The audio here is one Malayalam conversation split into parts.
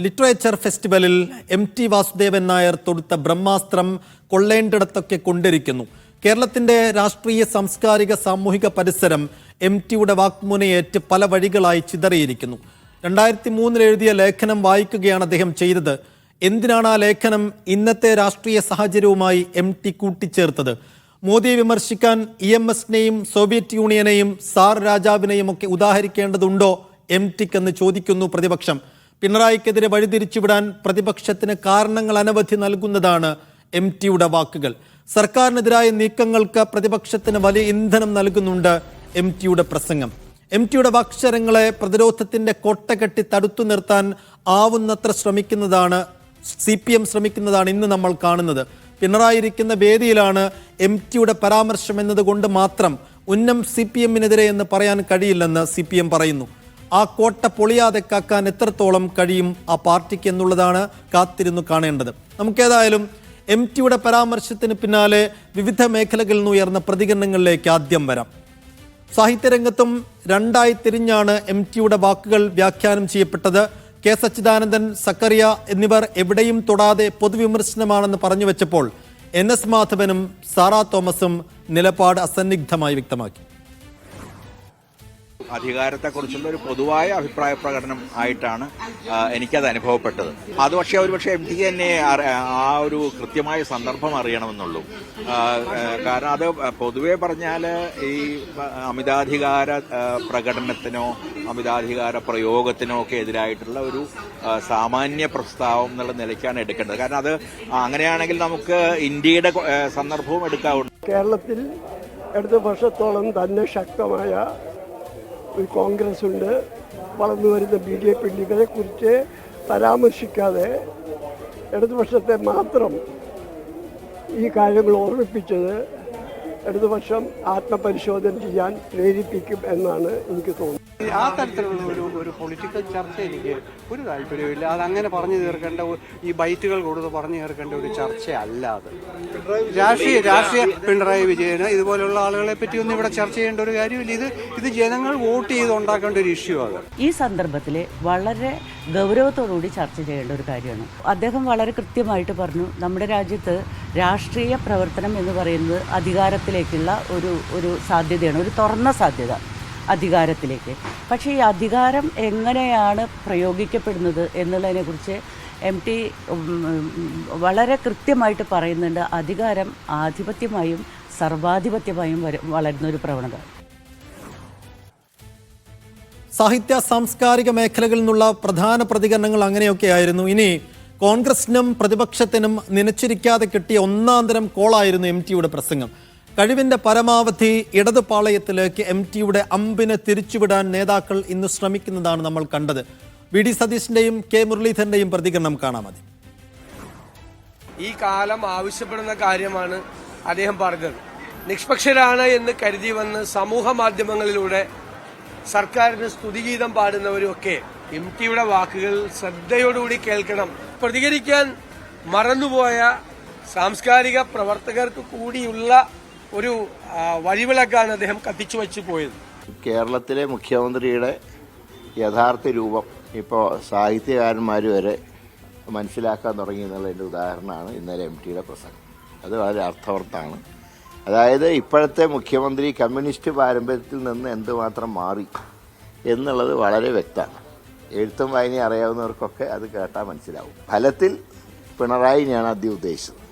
ലിറ്ററേച്ചർ ഫെസ്റ്റിവലിൽ MT വാസുദേവൻ നായർ തൊടുത്ത ബ്രഹ്മാസ്ത്രം കൊള്ളേണ്ടിടത്തൊക്കെ കൊണ്ടിരിക്കുന്നു. കേരളത്തിന്റെ രാഷ്ട്രീയ സാംസ്കാരിക സാമൂഹിക പരിസരം MTയുടെ വാക്മുനയേറ്റ് പല വഴികളായി ചിതറിയിരിക്കുന്നു. 2003 എഴുതിയ ലേഖനം വായിക്കുകയാണ് അദ്ദേഹം ചെയ്തത്. എന്തിനാണ് ആ ലേഖനം ഇന്നത്തെ രാഷ്ട്രീയ സാഹചര്യവുമായി MT കൂട്ടിച്ചേർത്തത്? മോദിയെ വിമർശിക്കാൻ EMSനെയും സോവിയറ്റ് യൂണിയനെയും സാർ രാജാവിനെയും ഒക്കെ ഉദാഹരിക്കേണ്ടതുണ്ടോ MTക്കെന്ന് ചോദിക്കുന്നു പ്രതിപക്ഷം. പിണറായിക്കെതിരെ വഴിതിരിച്ചുവിടാൻ പ്രതിപക്ഷത്തിന് കാരണങ്ങൾ അനവധി നൽകുന്നതാണ് MTയുടെ വാക്കുകൾ. സർക്കാരിനെതിരായ നീക്കങ്ങൾക്ക് പ്രതിപക്ഷത്തിന് വലിയ ഇന്ധനം നൽകുന്നുണ്ട് MTയുടെ പ്രസംഗം. MTയുടെ വാക്ശരങ്ങളെ പ്രതിരോധത്തിന്റെ കോട്ട കെട്ടി തടുത്തു നിർത്താൻ ആവുന്നത്ര ശ്രമിക്കുന്നതാണ് CPM ശ്രമിക്കുന്നതാണ് ഇന്ന് നമ്മൾ കാണുന്നത്. പിണറായി ഇരിക്കുന്ന വേദിയിലാണ് MTയുടെ പരാമർശം എന്നതുകൊണ്ട് മാത്രം ഉന്നം CPMനെതിരെ എന്ന് പറയാൻ കഴിയില്ലെന്ന് CPM പറയുന്നു. ആ കോട്ട പൊളിയാതെ കാക്കാൻ എത്രത്തോളം കഴിയും ആ പാർട്ടിക്ക് എന്നുള്ളതാണ് കാത്തിരുന്നു കാണേണ്ടത്. നമുക്കേതായാലും MTയുടെ പരാമർശത്തിന് പിന്നാലെ വിവിധ മേഖലകളിൽ നിന്ന് ഉയർന്ന പ്രതികരണങ്ങളിലേക്ക് ആദ്യം വരാം. സാഹിത്യരംഗത്തും രണ്ടായി തിരിഞ്ഞാണ് MTയുടെ വാക്കുകൾ വ്യാഖ്യാനം ചെയ്യപ്പെട്ടത്. K. സച്ചിദാനന്ദൻ, സക്കറിയ എന്നിവർ എവിടെയും തൊടാതെ പൊതുവിമർശനമാണെന്ന് പറഞ്ഞു വെച്ചപ്പോൾ NS മാധവനും സാറാ തോമസും നിലപാട് അസന്നിഗ്ധമായി വ്യക്തമാക്കി. അധികാരത്തെക്കുറിച്ചുള്ള ഒരു പൊതുവായ അഭിപ്രായ പ്രകടനം ആയിട്ടാണ് എനിക്കത് അനുഭവപ്പെട്ടത്. അത് പക്ഷേ ഒരുപക്ഷെ MT തന്നെ ആ ഒരു കൃത്യമായ സന്ദർഭം അറിയണമെന്നുള്ളൂ. കാരണം അത് പൊതുവെ പറഞ്ഞാൽ ഈ അമിതാധികാര പ്രകടനത്തിനോ അമിതാധികാര പ്രയോഗത്തിനോ ഒക്കെ എതിരായിട്ടുള്ള ഒരു സാമാന്യ പ്രസ്താവം എന്നുള്ള നിലയ്ക്കാണ് എടുക്കേണ്ടത്. കാരണം അത് അങ്ങനെയാണെങ്കിൽ നമുക്ക് ഇന്ത്യയുടെ സന്ദർഭവും എടുക്കാവുന്നു. കേരളത്തിൽ ഇടതുപക്ഷത്തോളം തന്നെ ശക്തമായ ഒരു കോൺഗ്രസ് ഉണ്ട്. വളർന്നു വരുന്ന BJP ഉണ്ട്. ഇവരെക്കുറിച്ച് പരാമർശിക്കാതെ ഇടതുപക്ഷത്തെ മാത്രം ഈ കാര്യങ്ങൾ ഓർമ്മിപ്പിച്ചത് ഇടതുപക്ഷം ആത്മപരിശോധന ചെയ്യാൻ പ്രേരിപ്പിക്കും എന്നാണ് എനിക്ക് തോന്നുന്നത്. ആ തരത്തിലുള്ള ഒരു പൊളിറ്റിക്കൽ ചർച്ച എനിക്ക് ഒരു താല്പര്യമില്ല. അതങ്ങനെ പറഞ്ഞു തീർക്കേണ്ട, ഈ ബൈറ്റുകൾ കൊടുത്ത് പറഞ്ഞു തീർക്കേണ്ട ഒരു ചർച്ചയല്ല അത്. രാഷ്ട്രീയ പിണറായി വിജയന് ഇതുപോലുള്ള ആളുകളെ പറ്റിയൊന്നും ഇവിടെ ചർച്ച ചെയ്യേണ്ട ഒരു കാര്യമില്ല. ഇത് ജനങ്ങൾ വോട്ട് ചെയ്ത് ഉണ്ടാക്കേണ്ട ഒരു ഇഷ്യൂ ആണ്. ഈ സന്ദർഭത്തിൽ വളരെ ഗൗരവത്തോടുകൂടി ചർച്ച ചെയ്യേണ്ട ഒരു കാര്യമാണ്. അദ്ദേഹം വളരെ കൃത്യമായിട്ട് പറഞ്ഞു, നമ്മുടെ രാജ്യത്ത് രാഷ്ട്രീയ പ്രവർത്തനം എന്ന് പറയുന്നത് അധികാരത്തിലേക്കുള്ള ഒരു സാധ്യതയാണ്, ഒരു തുറന്ന സാധ്യത അധികാരത്തിലേക്ക്. പക്ഷേ ഈ അധികാരം എങ്ങനെയാണ് പ്രയോഗിക്കപ്പെടുന്നത് എന്നുള്ളതിനെക്കുറിച്ച് MT വളരെ കൃത്യമായിട്ട് പറയുന്നുണ്ട്. അധികാരം ആധിപത്യമായും സർവാധിപത്യമായും വളരുന്നൊരു പ്രവണത. സാഹിത്യ സാംസ്കാരിക മേഖലകളിൽ നിന്നുള്ള പ്രധാന പ്രതികരണങ്ങൾ അങ്ങനെയൊക്കെയായിരുന്നു. ഇനി കോൺഗ്രസിനും പ്രതിപക്ഷത്തിനും നനച്ചിരിക്കാതെ കിട്ടിയ ഒന്നാന്തരം കോളായിരുന്നു MTയുടെ പ്രസംഗം. കഴിവിന്റെ പരമാവധി ഇടതുപാളയത്തിലേക്ക് MTയുടെ അമ്പിനെ തിരിച്ചുവിടാൻ നേതാക്കൾ ഇന്ന് ശ്രമിക്കുന്നതാണ് നമ്മൾ കണ്ടത്. VD സതീശിന്റെയും K. മുരളീധരന്റെയും പ്രതികരണം കാണാം. മതി. ഈ കാലം ആവശ്യപ്പെടുന്ന കാര്യമാണ് അദ്ദേഹം പറഞ്ഞത്. നിഷ്പക്ഷരാണ് എന്ന് കരുതി വന്ന് സമൂഹ മാധ്യമങ്ങളിലൂടെ സർക്കാരിന് സ്തുതിഗീതം പാടുന്നവരുമൊക്കെ MTയുടെ വാക്കുകൾ ശ്രദ്ധയോടുകൂടി കേൾക്കണം. പ്രതികരിക്കാൻ മറന്നുപോയ സാംസ്കാരിക പ്രവർത്തകർക്ക് കൂടിയുള്ള ഒരു വഴിവിളക്കാണ് അദ്ദേഹം കത്തിച്ചു വെച്ച് പോയത്. കേരളത്തിലെ മുഖ്യമന്ത്രിയുടെ യഥാർത്ഥ രൂപം ഇപ്പോൾ സാഹിത്യകാരന്മാർ വരെ മനസ്സിലാക്കാൻ തുടങ്ങി എന്നുള്ളതിൻ്റെ ഉദാഹരണമാണ് ഇന്നലെ MTയുടെ പ്രസംഗം. അത് വളരെ അർത്ഥവത്താണ്. അതായത് ഇപ്പോഴത്തെ മുഖ്യമന്ത്രി കമ്മ്യൂണിസ്റ്റ് പാരമ്പര്യത്തിൽ നിന്ന് എന്തുമാത്രം മാറി എന്നുള്ളത് വളരെ വ്യക്തമാണ്. എഴുത്തും വായനയും അറിയാവുന്നവർക്കൊക്കെ അത് കേട്ടാൽ മനസ്സിലാവും. ഫലത്തിൽ പിണറായിനെയാണ് ആദ്യം ഉദ്ദേശിച്ചത്.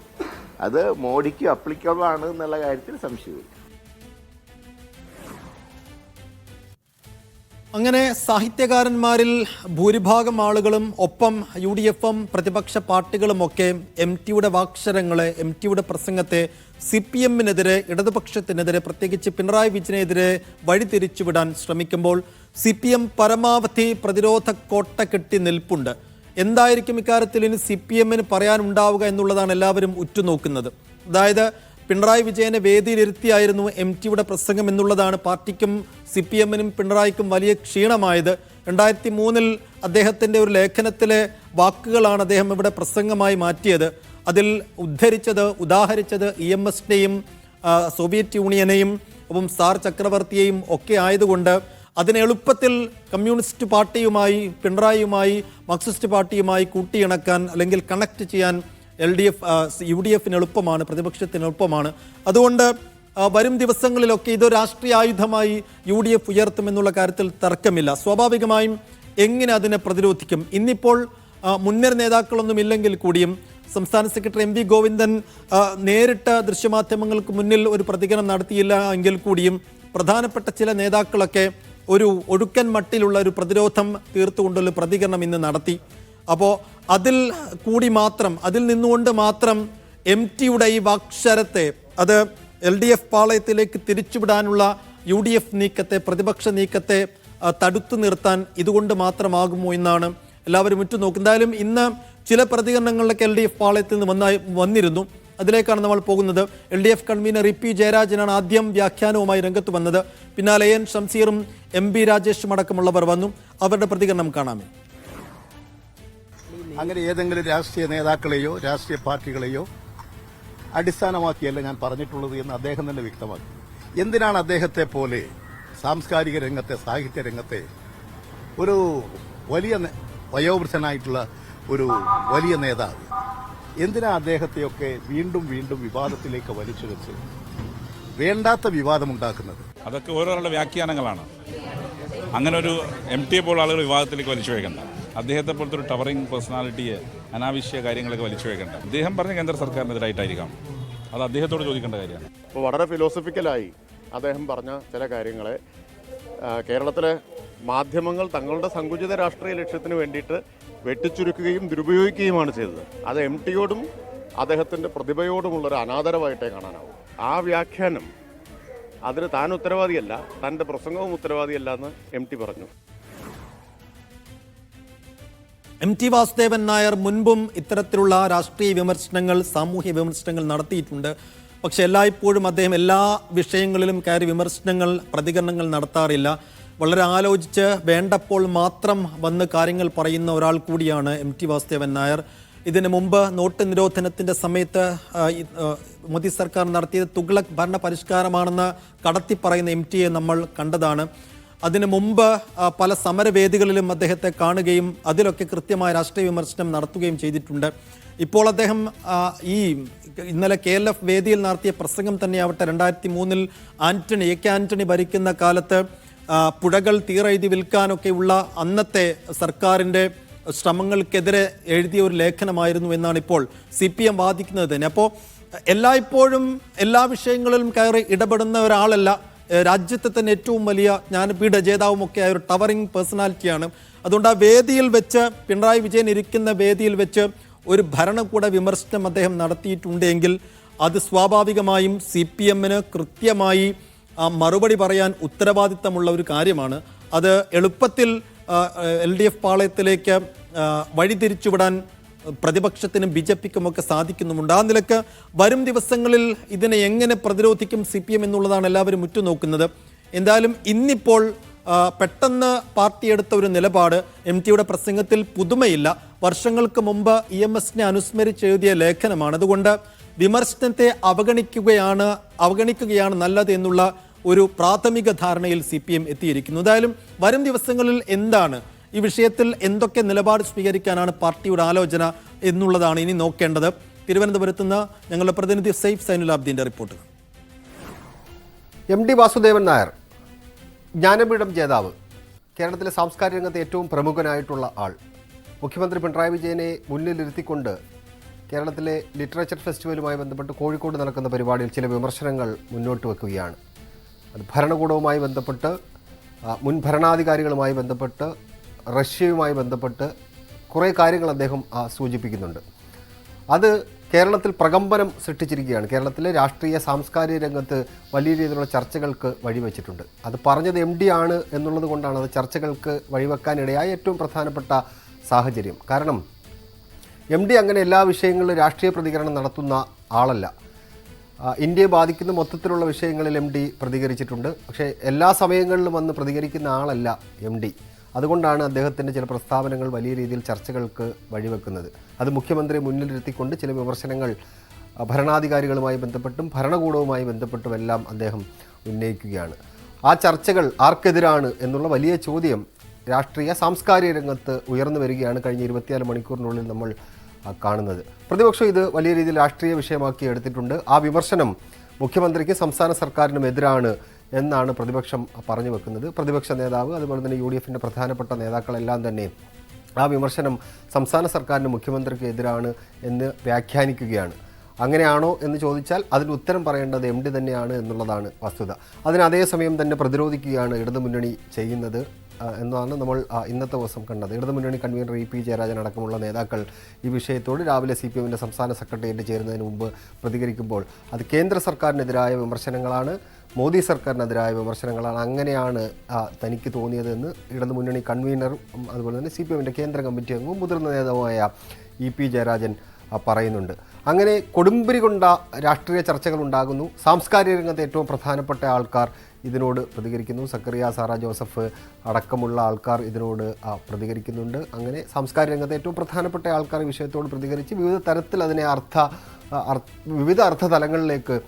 അത് മോഡിക്ക് അപ്ലിക്കബിൾ ആണ് എന്നുള്ള കാര്യത്തിൽ സംശയമില്ല. അങ്ങനെ സാഹിത്യകാരന്മാരിൽ ഭൂരിഭാഗം ആളുകളും ഒപ്പം UDFും പ്രതിപക്ഷ പാർട്ടികളുമൊക്കെ MTയുടെ വാക്ശരങ്ങളെ, MTയുടെ പ്രസംഗത്തെ CPMനെതിരെ, ഇടതുപക്ഷത്തിനെതിരെ, പ്രത്യേകിച്ച് പിണറായി വിജയനെതിരെ വഴിതിരിച്ചുവിടാൻ ശ്രമിക്കുമ്പോൾ CPM പരമാവധി പ്രതിരോധ കോട്ട കെട്ടി നിൽപ്പുണ്ട്. എന്തായിരിക്കും ഇക്കാര്യത്തിൽ ഇനി CPMന് പറയാനുണ്ടാവുക എന്നുള്ളതാണ് എല്ലാവരും ഉറ്റുനോക്കുന്നത്. അതായത് പിണറായി വിജയനെ വേദിയിലിരുത്തിയായിരുന്നു MTയുടെ പ്രസംഗം എന്നുള്ളതാണ് പാർട്ടിക്കും CPMനും പിണറായിക്കും വലിയ ക്ഷീണമായത്. 2003 അദ്ദേഹത്തിൻ്റെ ഒരു ലേഖനത്തിലെ വാക്കുകളാണ് അദ്ദേഹം ഇവിടെ പ്രസംഗമായി മാറ്റിയത്. അതിൽ ഉദാഹരിച്ചത് EMSനെയും സോവിയറ്റ് യൂണിയനെയും ഒപ്പം സാർ ചക്രവർത്തിയെയും ഒക്കെ ആയതുകൊണ്ട് അതിനെ എളുപ്പത്തിൽ കമ്മ്യൂണിസ്റ്റ് പാർട്ടിയുമായി, പിണറായിയുമായി, മാർക്സിസ്റ്റ് പാർട്ടിയുമായി കൂട്ടിയിണക്കാൻ അല്ലെങ്കിൽ കണക്ട് ചെയ്യാൻ UDF എളുപ്പമാണ്, പ്രതിപക്ഷത്തിന് എളുപ്പമാണ്. അതുകൊണ്ട് വരും ദിവസങ്ങളിലൊക്കെ ഇത് രാഷ്ട്രീയ ആയുധമായി UDF ഉയർത്തുമെന്നുള്ള കാര്യത്തിൽ തർക്കമില്ല. സ്വാഭാവികമായും എങ്ങനെ അതിനെ പ്രതിരോധിക്കും? ഇന്നിപ്പോൾ മുൻനിര നേതാക്കളൊന്നും ഇല്ലെങ്കിൽ കൂടിയും സംസ്ഥാന സെക്രട്ടറി MV ഗോവിന്ദൻ നേരിട്ട് ദൃശ്യമാധ്യമങ്ങൾക്ക് മുന്നിൽ ഒരു പ്രതികരണം നടത്തിയില്ല എങ്കിൽ കൂടിയും പ്രധാനപ്പെട്ട ചില നേതാക്കളൊക്കെ ഒരു ഒടുക്കൻ മട്ടിലുള്ള ഒരു പ്രതിരോധം തീർത്തുകൊണ്ടുള്ള പ്രതികരണം ഇന്ന് നടത്തി. അപ്പോൾ അതിൽ നിന്നുകൊണ്ട് മാത്രം MTയുടെ ഈ വാക്ശരത്തെ അത് LDF പാളയത്തിലേക്ക് തിരിച്ചുവിടാനുള്ള UDF നീക്കത്തെ, പ്രതിപക്ഷ നീക്കത്തെ തടുത്തു നിർത്താൻ ഇതുകൊണ്ട് മാത്രമാകുമോ എന്നാണ് എല്ലാവരും ഉറ്റുനോക്കുന്നത്. എന്തായാലും ഇന്ന് ചില പ്രതികരണങ്ങളിലൊക്കെ LDF പാളയത്തിൽ നിന്ന് വന്നിരുന്നു. അതിലേക്കാണ് നമ്മൾ പോകുന്നത്. LDF കൺവീനർ EP ജയരാജനാണ് ആദ്യം വ്യാഖ്യാനവുമായി രംഗത്ത് വന്നത്. പിന്നാലെ AN ഷംസീറും MB രാജേഷും അടക്കമുള്ളവർ വന്നു. അവരുടെ പ്രതികരണം കാണാമേ. അങ്ങനെ ഏതെങ്കിലും രാഷ്ട്രീയ നേതാക്കളെയോ രാഷ്ട്രീയ പാർട്ടികളെയോ അടിസ്ഥാനമാക്കിയല്ല ഞാൻ പറഞ്ഞിട്ടുള്ളത് എന്ന് അദ്ദേഹം തന്നെ വ്യക്തമാക്കി. എന്തിനാണ് അദ്ദേഹത്തെ പോലെ സാംസ്കാരിക രംഗത്തെ, സാഹിത്യ രംഗത്തെ ഒരു വലിയ വയോവൃദ്ധനായിട്ടുള്ള ഒരു വലിയ നേതാവ് എന്തിനാ അദ്ദേഹത്തെയൊക്കെ വീണ്ടും വീണ്ടും വിവാദത്തിലേക്ക് വലിച്ചു വെച്ച് വേണ്ടാത്ത വിവാദമുണ്ടാക്കുന്നത്? അതൊക്കെ ഓരോരുടെ വ്യാഖ്യാനങ്ങളാണ്. അങ്ങനെ ഒരു MTയെ പോലുള്ള ആളുകൾ വിവാദത്തിലേക്ക് വലിച്ചു വയ്ക്കണ്ട. അദ്ദേഹത്തെ പോലത്തെ ഒരു ടവറിംഗ് പേഴ്സണാലിറ്റിയെ അനാവശ്യ കാര്യങ്ങളൊക്കെ വലിച്ചു വയ്ക്കണ്ട. അദ്ദേഹം പറഞ്ഞ കേന്ദ്ര സർക്കാരിനെതിരായിട്ടായിരിക്കാം, അത് അദ്ദേഹത്തോട് ചോദിക്കേണ്ട കാര്യമാണ്. ഇപ്പോൾ വളരെ ഫിലോസഫിക്കലായി അദ്ദേഹം പറഞ്ഞ ചില കാര്യങ്ങളെ കേരളത്തിലെ മാധ്യമങ്ങൾ തങ്ങളുടെ സങ്കുചിത രാഷ്ട്രീയ ലക്ഷ്യത്തിന് വേണ്ടിയിട്ട് വെട്ടിച്ചുരുക്കുകയും ദുരുപയോഗിക്കുകയുമാണ് ചെയ്തത്. അത് MTയോടും അദ്ദേഹത്തിൻ്റെ പ്രതിഭയോടുമുള്ളൊരു അനാദരവായിട്ടേ കാണാനാവും. ആ വ്യാഖ്യാനം അതിന് താൻ ഉത്തരവാദിയല്ല, തൻ്റെ പ്രസംഗവും ഉത്തരവാദിയല്ല എന്ന് MT പറഞ്ഞു. MT വാസുദേവൻ നായർ മുൻപും ഇത്തരത്തിലുള്ള രാഷ്ട്രീയ വിമർശനങ്ങൾ, സാമൂഹ്യ വിമർശനങ്ങൾ നടത്തിയിട്ടുണ്ട്. പക്ഷെ എല്ലായ്പ്പോഴും അദ്ദേഹം എല്ലാ വിഷയങ്ങളിലും കയറി വിമർശനങ്ങൾ, പ്രതികരണങ്ങൾ നടത്താറില്ല. വളരെ ആലോചിച്ച് വേണ്ടപ്പോൾ മാത്രം വന്ന് കാര്യങ്ങൾ പറയുന്ന ഒരാൾ കൂടിയാണ് MT വാസുദേവൻ നായർ. ഇതിനു മുമ്പ് നോട്ട് നിരോധനത്തിൻ്റെ സമയത്ത് മോദി സർക്കാർ നടത്തിയത് തുഗ്ലക് ഭരണ പരിഷ്കാരമാണെന്ന് കടത്തി പറയുന്ന MTയെ നമ്മൾ കണ്ടതാണ്. അതിനു മുമ്പ് പല സമരവേദികളിലും അദ്ദേഹത്തെ കാണുകയും അതിലൊക്കെ കൃത്യമായ രാഷ്ട്രീയ വിമർശനം നടത്തുകയും ചെയ്തിട്ടുണ്ട്. ഇപ്പോൾ അദ്ദേഹം ഇന്നലെ KLF വേദിയിൽ നടത്തിയ പ്രസംഗം തന്നെയാവട്ടെ, 2003 AK ആന്റണി ഭരിക്കുന്ന കാലത്ത് പുഴകൾ തീരെഴുതി വിൽക്കാനൊക്കെയുള്ള അന്നത്തെ സർക്കാരിൻ്റെ ശ്രമങ്ങൾക്കെതിരെ എഴുതിയ ഒരു ലേഖനമായിരുന്നു എന്നാണ് ഇപ്പോൾ CPM വാദിക്കുന്നത് തന്നെ. അപ്പോൾ എല്ലായ്പ്പോഴും എല്ലാ വിഷയങ്ങളിലും കയറി ഇടപെടുന്ന ഒരാളല്ല. രാജ്യത്തെ തന്നെ ഏറ്റവും വലിയ ജ്ഞാനപീഠ ജേതാവുമൊക്കെ ആയ ഒരു ടവറിംഗ് പേഴ്സണാലിറ്റിയാണ്. അതുകൊണ്ട് ആ വേദിയിൽ വെച്ച്, പിണറായി വിജയൻ ഇരിക്കുന്ന വേദിയിൽ വെച്ച് ഒരു ഭരണകൂട വിമർശനം അദ്ദേഹം നടത്തിയിട്ടുണ്ടെങ്കിൽ അത് സ്വാഭാവികമായും CPMന് കൃത്യമായി മറുപടി പറയാൻ ഉത്തരവാദിത്തമുള്ള ഒരു കാര്യമാണ്. അത് എളുപ്പത്തിൽ LDF പാളയത്തിലേക്ക് വഴിതിരിച്ചുവിടാൻ പ്രതിപക്ഷത്തിനും BJPക്കുമൊക്കെ സാധിക്കുന്നുമുണ്ട്. ആ നിലക്ക് വരും ദിവസങ്ങളിൽ ഇതിനെ എങ്ങനെ പ്രതിരോധിക്കും CPM എന്നുള്ളതാണ് എല്ലാവരും ഉറ്റുനോക്കുന്നത്. എന്തായാലും ഇന്നിപ്പോൾ പെട്ടെന്ന് പാർട്ടി എടുത്ത ഒരു നിലപാട്, MTയുടെ പ്രസംഗത്തിൽ പുതുമയില്ല. വർഷങ്ങൾക്ക് മുമ്പ് EMSനെ അനുസ്മരിച്ചെഴുതിയ ലേഖനമാണ്. അതുകൊണ്ട് വിമർശനത്തെ അവഗണിക്കുകയാണ് നല്ലത് എന്നുള്ള ഒരു പ്രാഥമിക ധാരണയിൽ CPM എത്തിയിരിക്കുന്നു. എന്തായാലും വരും ദിവസങ്ങളിൽ എന്താണ് ഈ വിഷയത്തിൽ, എന്തൊക്കെ നിലപാട് സ്വീകരിക്കാനാണ് പാർട്ടിയുടെ ആലോചന എന്നുള്ളതാണ് ഇനി നോക്കേണ്ടത്. തിരുവനന്തപുരത്ത് നിന്ന് ഞങ്ങളുടെ പ്രതിനിധി സൈഫ് സൈനുലാബ്ദീൻ്റെ റിപ്പോർട്ട്. MT വാസുദേവൻ നായർ, ജ്ഞാനപീഠം ജേതാവ്, കേരളത്തിലെ സാംസ്കാരിക രംഗത്തെ ഏറ്റവും പ്രമുഖനായിട്ടുള്ള ആൾ, മുഖ്യമന്ത്രി പിണറായി വിജയനെ മുന്നിലിരുത്തിക്കൊണ്ട് കേരളത്തിലെ ലിറ്ററേച്ചർ ഫെസ്റ്റിവലുമായി ബന്ധപ്പെട്ട് കോഴിക്കോട് നടക്കുന്ന പരിപാടിയിൽ ചില വിമർശനങ്ങൾ മുന്നോട്ട് വെക്കുകയാണ്. അത് ഭരണകൂടവുമായി ബന്ധപ്പെട്ട്, മുൻ ഭരണാധികാരികളുമായി ബന്ധപ്പെട്ട്, റഷ്യയുമായി ബന്ധപ്പെട്ട് കുറേ കാര്യങ്ങൾ അദ്ദേഹം സൂചിപ്പിക്കുന്നുണ്ട്. അത് കേരളത്തിൽ പ്രകമ്പനം സൃഷ്ടിച്ചിരിക്കുകയാണ്. കേരളത്തിലെ രാഷ്ട്രീയ സാംസ്കാരിക രംഗത്ത് വലിയ രീതിയിലുള്ള ചർച്ചകൾക്ക് വഴിവെച്ചിട്ടുണ്ട്. അത് പറഞ്ഞത് MT ആണ് എന്നുള്ളത് കൊണ്ടാണ് അത് ചർച്ചകൾക്ക് വഴിവെക്കാനിടയായ ഏറ്റവും പ്രധാനപ്പെട്ട സാഹചര്യം. കാരണം MT അങ്ങനെ എല്ലാ വിഷയങ്ങളിലും രാഷ്ട്രീയ പ്രതികരണം നടത്തുന്ന ആളല്ല. ഇന്ത്യയെ ബാധിക്കുന്ന മൊത്തത്തിലുള്ള വിഷയങ്ങളിൽ MT പ്രതികരിച്ചിട്ടുണ്ട്. പക്ഷേ എല്ലാ സമയങ്ങളിലും വന്ന് പ്രതികരിക്കുന്ന ആളല്ല MT. അതുകൊണ്ടാണ് അദ്ദേഹത്തിൻ്റെ ചില പ്രസ്താവനകൾ വലിയ രീതിയിൽ ചർച്ചകൾക്ക് വഴിവെക്കുന്നത്. അത് മുഖ്യമന്ത്രിയെ മുന്നിലിരുത്തിക്കൊണ്ട് ചില വിമർശനങ്ങൾ ഭരണാധികാരികളുമായി ബന്ധപ്പെട്ടും ഭരണകൂടവുമായി ബന്ധപ്പെട്ടുമെല്ലാം അദ്ദേഹം ഉന്നയിക്കുകയാണ്. ആ ചർച്ചകൾ ആർക്കെതിരാണ് എന്നുള്ള വലിയ ചോദ്യം രാഷ്ട്രീയ സാംസ്കാരിക രംഗത്ത് ഉയർന്നു വരികയാണ് കഴിഞ്ഞ 24 മണിക്കൂറിനുള്ളിൽ നമ്മൾ കാണുന്നത്. പ്രതിപക്ഷം ഇത് വലിയ രീതിയിൽ രാഷ്ട്രീയ വിഷയമാക്കി എടുത്തിട്ടുണ്ട്. ആ വിമർശനം മുഖ്യമന്ത്രിക്ക് സംസ്ഥാന സർക്കാരിനും എതിരാണ് എന്നാണ് പ്രതിപക്ഷം പറഞ്ഞു വെക്കുന്നത്. പ്രതിപക്ഷ നേതാവ് അതുപോലെ തന്നെ UDFന്റെ പ്രധാനപ്പെട്ട നേതാക്കളെല്ലാം തന്നെ ആ വിമർശനം സംസ്ഥാന സർക്കാരിനും മുഖ്യമന്ത്രിക്ക് എതിരാണ് എന്ന് വ്യാഖ്യാനിക്കുകയാണ്. അങ്ങനെയാണോ എന്ന് ചോദിച്ചാൽ അതിന് ഉത്തരം പറയേണ്ടത് MD തന്നെയാണ് എന്നുള്ളതാണ് വസ്തുത. അതിന് അതേസമയം തന്നെ പ്രതിരോധിക്കുകയാണ് ഇടതുമുന്നണി ചെയ്യുന്നത് എന്നാണ് നമ്മൾ ഇന്നത്തെ ദിവസം കണ്ടത്. ഇടതുമുന്നണി കൺവീനർ EP ജയരാജൻ അടക്കമുള്ള നേതാക്കൾ ഈ വിഷയത്തോട് രാവിലെ CPMന്റെ സംസ്ഥാന സെക്രട്ടേറിയറ്റ് ചേരുന്നതിന് മുമ്പ് പ്രതികരിക്കുമ്പോൾ അത് കേന്ദ്ര സർക്കാരിനെതിരായ വിമർശനങ്ങളാണ്, മോദി സർക്കാരിനെതിരായ വിമർശനങ്ങളാണ്, അങ്ങനെയാണ് തനിക്ക് തോന്നിയതെന്ന് ഇടതുമുന്നണി കൺവീനറും അതുപോലെ തന്നെ CPMന്റെ കേന്ദ്ര കമ്മിറ്റി അംഗവും മുതിർന്ന നേതാവുമായ EP ജയരാജൻ പറയുന്നുണ്ട്. അങ്ങനെ കൊടുമ്പിരി കൊണ്ട രാഷ്ട്രീയ ചർച്ചകൾ ഉണ്ടാകുന്നു. സാംസ്കാരിക രംഗത്തെ ഏറ്റവും പ്രധാനപ്പെട്ട ആൾക്കാർ ഇതിനോട് പ്രതികരിക്കുന്നു. സക്കറിയ സാറ ജോസഫ് അടക്കമുള്ള ആൾക്കാർ ഇതിനോട് പ്രതികരിക്കുന്നുണ്ട്. അങ്ങനെ സാംസ്കാരിക രംഗത്തെ ഏറ്റവും പ്രധാനപ്പെട്ട ആൾക്കാർ ഈ വിഷയത്തോട് പ്രതികരിച്ച് വിവിധ തരത്തിൽ അതിനെ വിവിധ അർത്ഥതലങ്ങളിലേക്ക്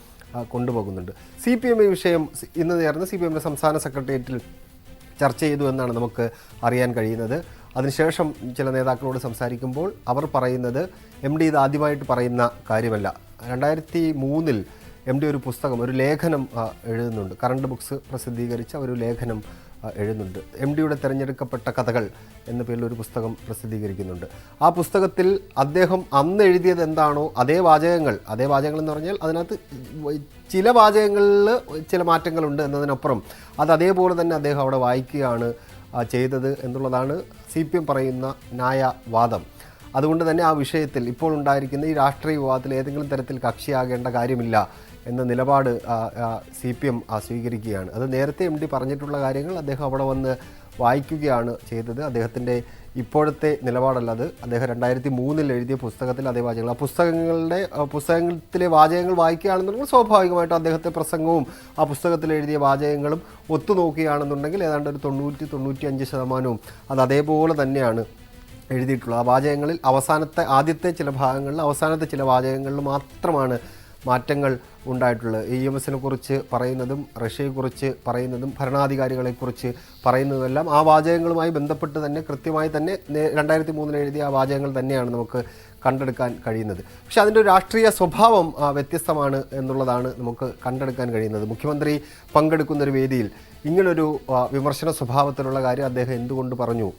കൊണ്ടുപോകുന്നുണ്ട്. CPM ഈ വിഷയം ഇന്ന് ചേർന്ന് CPMന്റെ സംസ്ഥാന സെക്രട്ടേറിയറ്റിൽ ചർച്ച ചെയ്തു എന്നാണ് നമുക്ക് അറിയാൻ കഴിയുന്നത്. അതിനുശേഷം ചില നേതാക്കളോട് സംസാരിക്കുമ്പോൾ അവർ പറയുന്നത് MD ഇത് ആദ്യമായിട്ട് പറയുന്ന കാര്യമല്ല. 2003 MD ഒരു പുസ്തകം, ഒരു ലേഖനം എഴുതുന്നുണ്ട്. കറണ്ട് ബുക്സ് പ്രസിദ്ധീകരിച്ച ഒരു ലേഖനം എഴുതുന്നുണ്ട്. MDയുടെ തിരഞ്ഞെടുക്കപ്പെട്ട കഥകൾ എന്ന പേരിൽ ഒരു പുസ്തകം പ്രസിദ്ധീകരിക്കുന്നുണ്ട്. ആ പുസ്തകത്തിൽ അദ്ദേഹം അന്ന് എഴുതിയത് എന്താണോ അതേ വാചകങ്ങൾ എന്ന് പറഞ്ഞാൽ അതിനകത്ത് ചില വാചകങ്ങളിൽ ചില മാറ്റങ്ങളുണ്ട് എന്നതിനപ്പുറം അത് അതേപോലെ തന്നെ അദ്ദേഹം അവിടെ വായിക്കുകയാണ് ചെയ്തത് എന്നുള്ളതാണ് CPM പറയുന്ന ന്യായവാദം. അതുകൊണ്ട് തന്നെ ആ വിഷയത്തിൽ ഇപ്പോൾ ഉണ്ടായിരിക്കുന്ന ഈ രാഷ്ട്രീയ വിവാദത്തിൽ ഏതെങ്കിലും തരത്തിൽ കക്ഷിയാകേണ്ട കാര്യമില്ല എന്ന നിലപാട് CPM സ്വീകരിക്കുകയാണ്. അത് നേരത്തെ MD പറഞ്ഞിട്ടുള്ള കാര്യങ്ങൾ അദ്ദേഹം അവിടെ വന്ന് വായിക്കുകയാണ് ചെയ്തത്. അദ്ദേഹത്തിൻ്റെ ഇപ്പോഴത്തെ നിലപാടല്ലത്. അദ്ദേഹം 2003 എഴുതിയ പുസ്തകത്തിൽ അതേ വാചകങ്ങൾ, ആ പുസ്തകത്തിലെ വാചകങ്ങൾ വായിക്കുകയാണെന്നുണ്ടെങ്കിൽ സ്വാഭാവികമായിട്ടും അദ്ദേഹത്തെ പ്രസംഗവും ആ പുസ്തകത്തിൽ എഴുതിയ വാചകങ്ങളും ഒത്തുനോക്കുകയാണെന്നുണ്ടെങ്കിൽ ഏതാണ്ട് ഒരു 90-95% അത് അതേപോലെ തന്നെയാണ് എഴുതിയിട്ടുള്ളത്. ആ വാചകങ്ങളിൽ ആദ്യത്തെ ചില ഭാഗങ്ങളിൽ അവസാനത്തെ ചില വാചകങ്ങളിൽ മാത്രമാണ് മാറ്റങ്ങൾ ഉണ്ടായിട്ടുള്ളത്. EMSനെ കുറിച്ച് പറയുന്നതും റഷ്യയെക്കുറിച്ച് പറയുന്നതും ഭരണാധികാരികളെക്കുറിച്ച് പറയുന്നതുമെല്ലാം ആ വാചകങ്ങളുമായി ബന്ധപ്പെട്ട് തന്നെ കൃത്യമായി തന്നെ 2003 എഴുതിയ ആ വാചകങ്ങൾ തന്നെയാണ് നമുക്ക് കണ്ടെടുക്കാൻ കഴിയുന്നത്. പക്ഷേ അതിൻ്റെ ഒരു രാഷ്ട്രീയ സ്വഭാവം വ്യത്യസ്തമാണ് എന്നുള്ളതാണ് നമുക്ക് കണ്ടെടുക്കാൻ കഴിയുന്നത്. മുഖ്യമന്ത്രി പങ്കെടുക്കുന്നൊരു വേദിയിൽ ഇങ്ങനൊരു വിമർശന സ്വഭാവത്തിലുള്ള കാര്യം അദ്ദേഹം എന്തുകൊണ്ട് പറഞ്ഞു?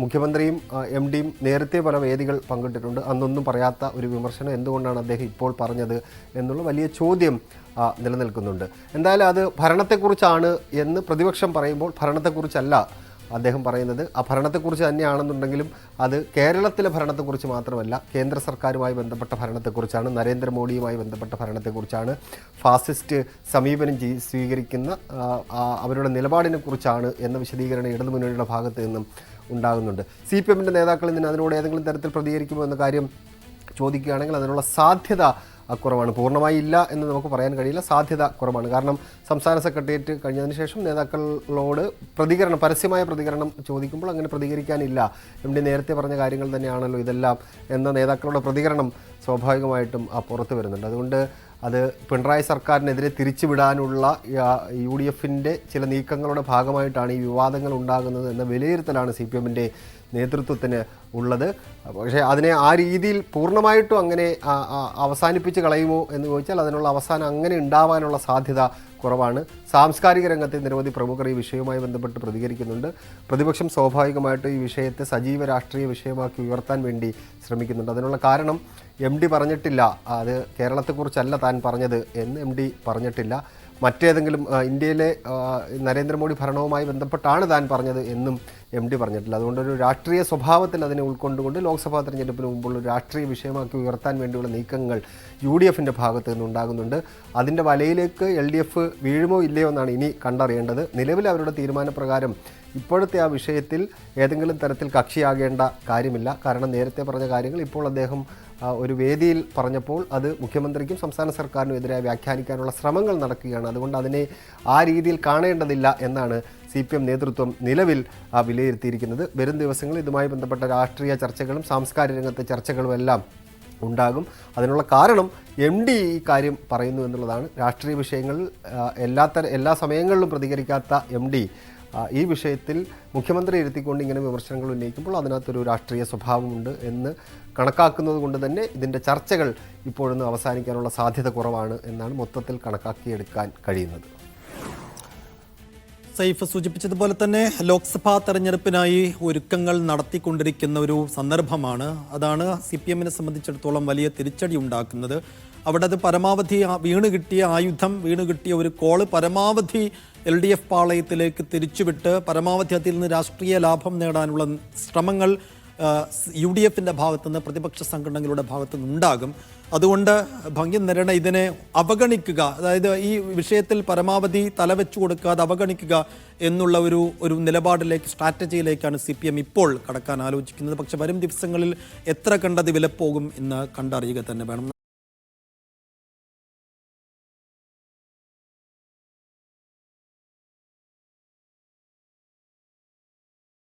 മുഖ്യമന്ത്രിയും MDയും നേരത്തെ പല വേദികൾ പങ്കിട്ടിട്ടുണ്ട്. അന്നൊന്നും പറയാത്ത ഒരു വിമർശനം എന്തുകൊണ്ടാണ് അദ്ദേഹം ഇപ്പോൾ പറഞ്ഞത് എന്നുള്ള വലിയ ചോദ്യം നിലനിൽക്കുന്നുണ്ട്. എന്തായാലും അത് ഭരണത്തെക്കുറിച്ചാണ് എന്ന് പ്രതിപക്ഷം പറയുമ്പോൾ ഭരണത്തെക്കുറിച്ചല്ല അദ്ദേഹം പറയുന്നത്. ആ ഭരണത്തെക്കുറിച്ച് തന്നെയാണെന്നുണ്ടെങ്കിലും അത് കേരളത്തിലെ ഭരണത്തെക്കുറിച്ച് മാത്രമല്ല, കേന്ദ്ര സർക്കാരുമായി ബന്ധപ്പെട്ട ഭരണത്തെക്കുറിച്ചാണ്, നരേന്ദ്രമോദിയുമായി ബന്ധപ്പെട്ട ഭരണത്തെക്കുറിച്ചാണ്, ഫാസിസ്റ്റ് സമീപനം സ്വീകരിക്കുന്ന അവരുടെ നിലപാടിനെക്കുറിച്ചാണ് എന്ന വിശദീകരണം ഇടതുമുന്നണിയുടെ ഭാഗത്ത് നിന്നും ഉണ്ടാകുന്നുണ്ട്. CPMന്റെ നേതാക്കൾ അതിനോട് ഏതെങ്കിലും തരത്തിൽ പ്രതികരിക്കുമോ എന്ന കാര്യം ചോദിക്കുകയാണെങ്കിൽ അതിനുള്ള സാധ്യത കുറവാണ്. പൂർണ്ണമായി ഇല്ല എന്ന് നമുക്ക് പറയാൻ കഴിയില്ല, സാധ്യത കുറവാണ്. കാരണം സംസ്ഥാന സെക്രട്ടേറിയറ്റ് കഴിഞ്ഞതിന് ശേഷം നേതാക്കളോട് പരസ്യമായ പ്രതികരണം ചോദിക്കുമ്പോൾ അങ്ങനെ പ്രതികരിക്കാനില്ല, MD നേരത്തെ പറഞ്ഞ കാര്യങ്ങൾ തന്നെയാണല്ലോ ഇതെല്ലാം എന്ന നേതാക്കളുടെ പ്രതികരണം സ്വാഭാവികമായിട്ടും പുറത്തു വരുന്നുണ്ട്. അതുകൊണ്ട് അത് പിണറായി സർക്കാരിനെതിരെ തിരിച്ചുവിടാനുള്ള UDFന്റെ ചില നീക്കങ്ങളുടെ ഭാഗമായിട്ടാണ് ഈ വിവാദങ്ങൾ ഉണ്ടാകുന്നത് എന്ന വിലയിരുത്തലാണ് CPMന്റെ നേതൃത്വത്തിന് ഉള്ളത്. പക്ഷേ അതിനെ ആ രീതിയിൽ പൂർണ്ണമായിട്ടും അങ്ങനെ അവസാനിപ്പിച്ച് കളയുമോ എന്ന് ചോദിച്ചാൽ അതിനുള്ള അവസാനം അങ്ങനെ ഉണ്ടാവാനുള്ള സാധ്യത കുറവാണ്. സാംസ്കാരിക രംഗത്തെ നിരവധി പ്രമുഖർ ഈ വിഷയവുമായി ബന്ധപ്പെട്ട് പ്രതികരിക്കുന്നുണ്ട്. പ്രതിപക്ഷം സ്വാഭാവികമായിട്ടും ഈ വിഷയത്തെ സജീവ രാഷ്ട്രീയ വിഷയമാക്കി ഉയർത്താൻ വേണ്ടി ശ്രമിക്കുന്നുണ്ട്. അതിനുള്ള കാരണം MD പറഞ്ഞിട്ടില്ല, അത് കേരളത്തെക്കുറിച്ചല്ല താൻ പറഞ്ഞത് എന്ന് MD പറഞ്ഞിട്ടില്ല. മറ്റേതെങ്കിലും ഇന്ത്യയിലെ നരേന്ദ്രമോദി ഭരണവുമായി ബന്ധപ്പെട്ടാണ് താൻ പറഞ്ഞത് എന്നും MD പറഞ്ഞിട്ടില്ല. അതുകൊണ്ടൊരു രാഷ്ട്രീയ സ്വഭാവത്തിൽ അതിനെ ഉൾക്കൊണ്ടുകൊണ്ട് ലോക്സഭാ തെരഞ്ഞെടുപ്പിന് മുമ്പുള്ള ഒരു രാഷ്ട്രീയ വിഷയമാക്കി ഉയർത്താൻ വേണ്ടിയുള്ള നീക്കങ്ങൾ UDFന്റെ ഭാഗത്ത് നിന്നുണ്ടാകുന്നുണ്ട്. അതിൻ്റെ വലയിലേക്ക് LDF വീഴുമോ ഇല്ലയോ എന്നാണ് ഇനി കണ്ടറിയേണ്ടത്. നിലവിൽ അവരുടെ തീരുമാനപ്രകാരം ഇപ്പോഴത്തെ ആ വിഷയത്തിൽ ഏതെങ്കിലും തരത്തിൽ കക്ഷിയാകേണ്ട കാര്യമില്ല. കാരണം നേരത്തെ പറഞ്ഞ കാര്യങ്ങൾ ഇപ്പോൾ അദ്ദേഹം ഒരു വേദിയിൽ പറഞ്ഞപ്പോൾ അത് മുഖ്യമന്ത്രിക്കും സംസ്ഥാന സർക്കാരിനും എതിരായി വ്യാഖ്യാനിക്കാനുള്ള ശ്രമങ്ങൾ നടക്കുകയാണ്. അതുകൊണ്ട് അതിനെ ആ രീതിയിൽ കാണേണ്ടതില്ല എന്നാണ് CPM നേതൃത്വം നിലവിൽ വിലയിരുത്തിയിരിക്കുന്നത്. വരും ദിവസങ്ങളിൽ ഇതുമായി ബന്ധപ്പെട്ട രാഷ്ട്രീയ ചർച്ചകളും സാംസ്കാരിക രംഗത്തെ ചർച്ചകളും എല്ലാം ഉണ്ടാകും. അതിനുള്ള കാരണം MD ഈ കാര്യം പറയുന്നു എന്നുള്ളതാണ്. രാഷ്ട്രീയ വിഷയങ്ങളിൽ എല്ലാ സമയങ്ങളിലും പ്രതികരിക്കാത്ത MD ഈ വിഷയത്തിൽ മുഖ്യമന്ത്രി ഇരുത്തിക്കൊണ്ട് ഇങ്ങനെ വിമർശനങ്ങൾ ഉന്നയിക്കുമ്പോൾ അതിനകത്തൊരു രാഷ്ട്രീയ സ്വഭാവമുണ്ട് എന്ന് കണക്കാക്കുന്നത് കൊണ്ട് തന്നെ ഇതിൻ്റെ ചർച്ചകൾ ഇപ്പോഴൊന്നും അവസാനിക്കാനുള്ള സാധ്യത കുറവാണ് എന്നാണ് മൊത്തത്തിൽ കണക്കാക്കിയെടുക്കാൻ കഴിയുന്നത്. സൈഫ് സൂചിപ്പിച്ചതുപോലെ തന്നെ ലോക്സഭാ തെരഞ്ഞെടുപ്പിനായി ഒരുക്കങ്ങൾ നടത്തിക്കൊണ്ടിരിക്കുന്ന ഒരു സന്ദർഭമാണ്. അതാണ് CPM-നെ സംബന്ധിച്ചിടത്തോളം വലിയ തിരിച്ചടി ഉണ്ടാക്കുന്നത്. അവിടെ അത് പരമാവധി വീണ് കിട്ടിയ ആയുധം, വീണ് കിട്ടിയ ഒരു കോള് പരമാവധി LDF പാളയത്തിലേക്ക് തിരിച്ചുവിട്ട് പരമാവധി അതിൽ നിന്ന് രാഷ്ട്രീയ ലാഭം നേടാനുള്ള ശ്രമങ്ങൾ UDF-ന്റെ ഭാഗത്തുനിന്ന്, പ്രതിപക്ഷ സംഘടനകളുടെ ഭാഗത്തുനിന്ന് ഉണ്ടാകും. അതുകൊണ്ട് ഭംഗ്യം നിരണ ഇതിനെ അവഗണിക്കുക, അതായത് ഈ വിഷയത്തിൽ പരമാവധി തലവെച്ചു കൊടുക്കാതെ അവഗണിക്കുക എന്നുള്ള ഒരു നിലപാടിലേക്ക്, സ്ട്രാറ്റജിയിലേക്കാണ് CPM ഇപ്പോൾ കടക്കാൻ ആലോചിക്കുന്നത്. പക്ഷെ വരും ദിവസങ്ങളിൽ എത്ര കണ്ടത് വിലപ്പോകും എന്ന് കണ്ടറിയുക തന്നെ വേണം.